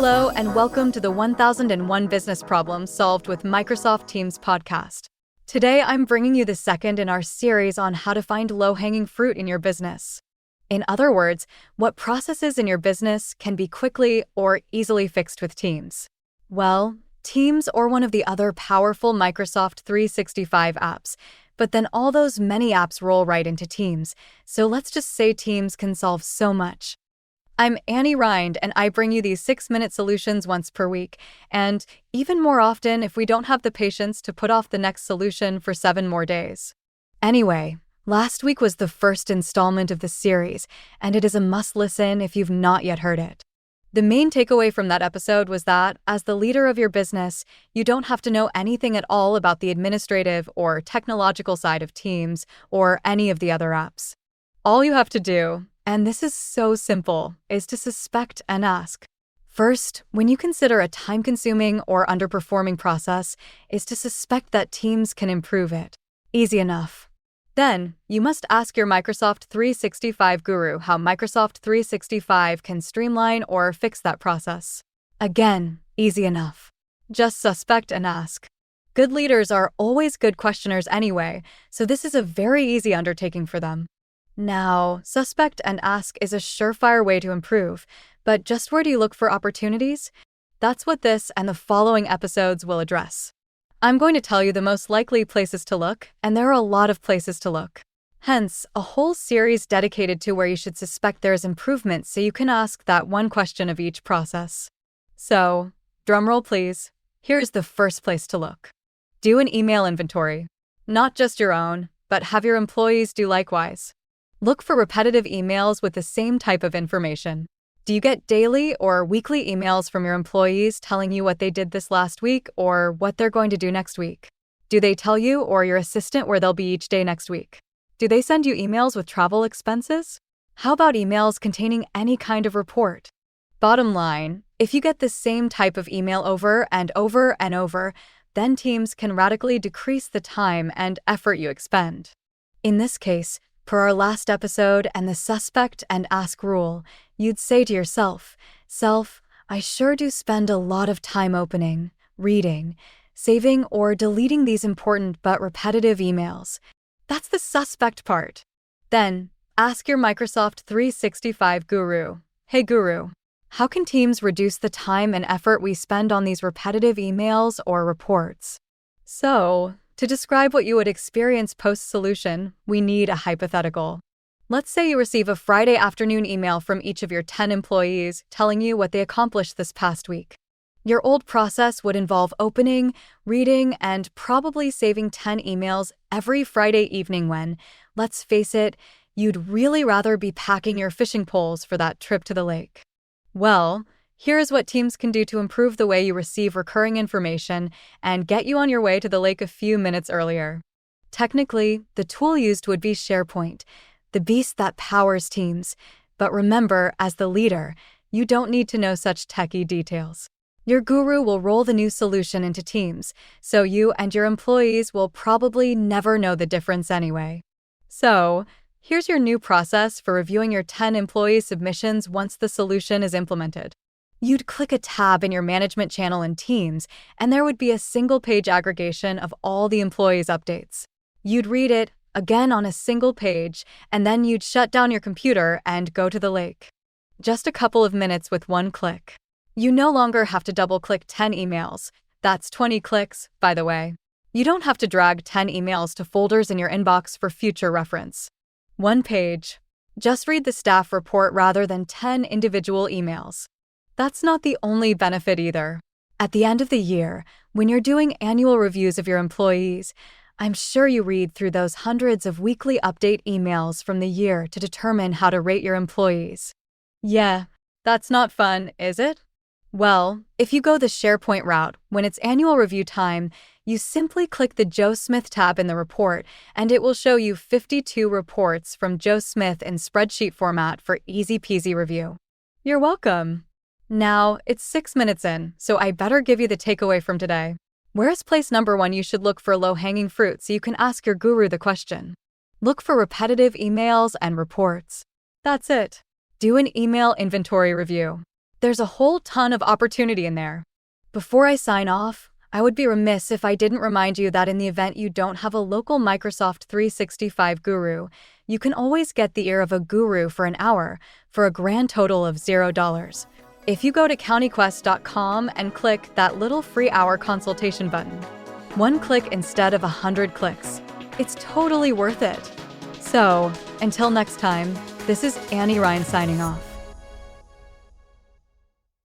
Hello, and welcome to the 1001 Business Problems Solved with Microsoft Teams podcast. Today, I'm bringing you the second in our series on how to find low-hanging fruit in your business. In other words, what processes in your business can be quickly or easily fixed with Teams. Well, Teams or one of the other powerful Microsoft 365 apps, but then all those many apps roll right into Teams, so let's just say Teams can solve so much. I'm Annie Rind, and I bring you these 6-minute solutions once per week, and even more often if we don't have the patience to put off the next solution for 7 more days. Anyway, last week was the first installment of the series, and it is a must-listen if you've not yet heard it. The main takeaway from that episode was that, as the leader of your business, you don't have to know anything at all about the administrative or technological side of Teams or any of the other apps. All you have to do, and this is so simple, is to suspect and ask. First, when you consider a time-consuming or underperforming process, is to suspect that Teams can improve it. Easy enough. Then, you must ask your Microsoft 365 guru how Microsoft 365 can streamline or fix that process. Again, easy enough. Just suspect and ask. Good leaders are always good questioners anyway, so this is a very easy undertaking for them. Now, suspect and ask is a surefire way to improve, but just where do you look for opportunities? That's what this and the following episodes will address. I'm going to tell you the most likely places to look, and there are a lot of places to look. Hence, a whole series dedicated to where you should suspect there is improvement so you can ask that one question of each process. So, drumroll please, here's the first place to look. Do an email inventory. Not just your own, but have your employees do likewise. Look for repetitive emails with the same type of information. Do you get daily or weekly emails from your employees telling you what they did this last week or what they're going to do next week? Do they tell you or your assistant where they'll be each day next week? Do they send you emails with travel expenses? How about emails containing any kind of report? Bottom line, if you get the same type of email over and over and over, then Teams can radically decrease the time and effort you expend. In this case, per our last episode and the suspect and ask rule, you'd say to yourself, Self, I sure do spend a lot of time opening, reading, saving, or deleting these important but repetitive emails. That's the suspect part. Then, ask your Microsoft 365 guru, Hey guru, how can Teams reduce the time and effort we spend on these repetitive emails or reports? So, to describe what you would experience post-solution, we need a hypothetical. Let's say you receive a Friday afternoon email from each of your 10 employees telling you what they accomplished this past week. Your old process would involve opening, reading, and probably saving 10 emails every Friday evening when, let's face it, you'd really rather be packing your fishing poles for that trip to the lake. Well, here's what Teams can do to improve the way you receive recurring information and get you on your way to the lake a few minutes earlier. Technically, the tool used would be SharePoint, the beast that powers Teams. But remember, as the leader, you don't need to know such techie details. Your guru will roll the new solution into Teams, so you and your employees will probably never know the difference anyway. So, here's your new process for reviewing your 10 employee submissions once the solution is implemented. You'd click a tab in your management channel in Teams, and there would be a single-page aggregation of all the employees' updates. You'd read it, again on a single page, and then you'd shut down your computer and go to the lake. Just a couple of minutes with one click. You no longer have to double-click 10 emails. That's 20 clicks, by the way. You don't have to drag 10 emails to folders in your inbox for future reference. One page. Just read the staff report rather than 10 individual emails. That's not the only benefit either. At the end of the year, when you're doing annual reviews of your employees, I'm sure you read through those hundreds of weekly update emails from the year to determine how to rate your employees. Yeah, that's not fun, is it? Well, if you go the SharePoint route, when it's annual review time, you simply click the Joe Smith tab in the report, and it will show you 52 reports from Joe Smith in spreadsheet format for easy-peasy review. You're welcome. Now, it's 6 minutes in, so I better give you the takeaway from today. Where's place number 1 you should look for low-hanging fruit so you can ask your guru the question? Look for repetitive emails and reports. That's it. Do an email inventory review. There's a whole ton of opportunity in there. Before I sign off, I would be remiss if I didn't remind you that in the event you don't have a local Microsoft 365 guru, you can always get the ear of a guru for an hour for a grand total of $0. If you go to countyquest.com and click that little free hour consultation button, one click instead of 100 clicks, it's totally worth it. So, until next time, this is Annie Ryan signing off.